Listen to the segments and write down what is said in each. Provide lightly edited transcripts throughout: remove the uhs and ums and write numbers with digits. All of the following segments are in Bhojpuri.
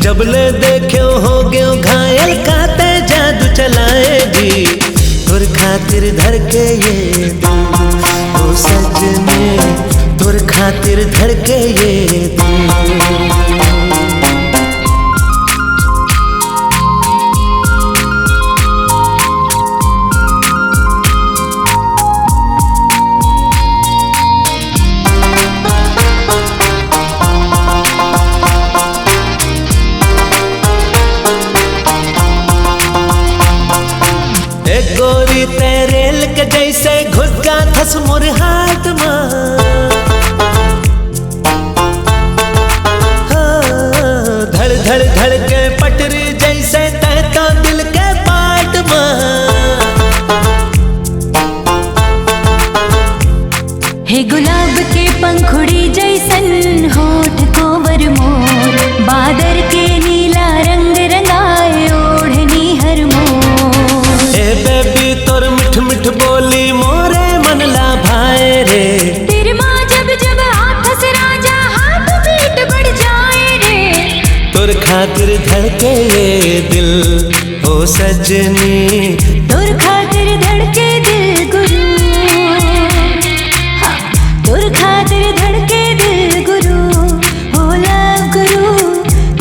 जबले देख्यो हो गयो घायल काते जादू चलाएगी तुर खातिर धड़के ये दिल ओ सजने तुर खातिर धड़के ये दिल। गोरी तेरेल के जैसे घुस का थस मोर हाथ मां, धड़ धड़ धड़ के पटरी जैसे तहता दिल के पाट मां। हे गुलाब के पंखुड़ी जैसन होठ कोवर मोर, बादर के नीला रंग रंगाए ओढ़नी हर मोर। बेबी तोर मिठ मिठ बोली मोरे मन ला भाए रे, तेरे माँ जब जब हाथ से राजा हाथ पीट बढ़ जाए रे। तुर खातिर धड़के ये दिल ओ सजनी तुर खातिर धड़के दिल गुरु, हाँ, तुर खातिर धड़के दिल गुरु ओ लव गुरु,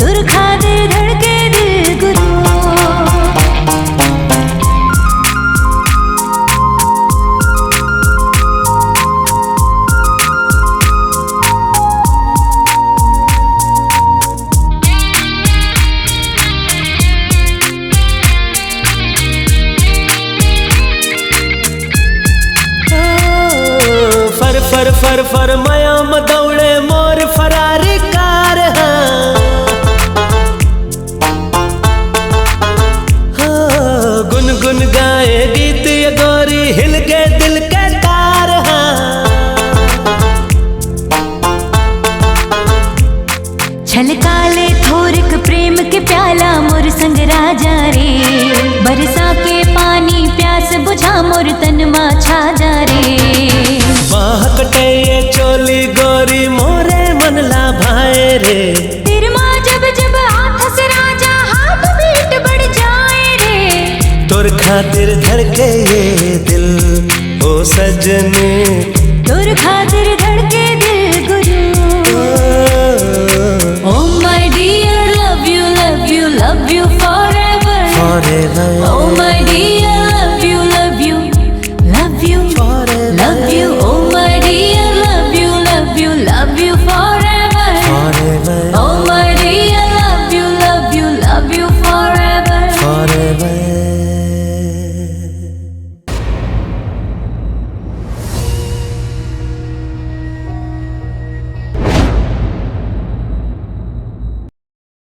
तुर खातिर धड़के दिल गुरु। फर फर फर मयाम दौड़े मोर फरारी कार गुन गुन गाए गीत ये गोरी हिल के दिल के तार। छलकाले थोरिक प्रेम के प्याला मोर संग राजा रे, बरसा के पानी प्यास बुझा मोर तन मा छा जा रे। बाह कटे ये चोली गोरी मोरे मन ला भाए रे, तेरे माँ जब जब हाथ से राजा हाथ पीट बढ़ जाए रे। तुर खातिर धड़के ये दिल ओ सजने तुर खातिर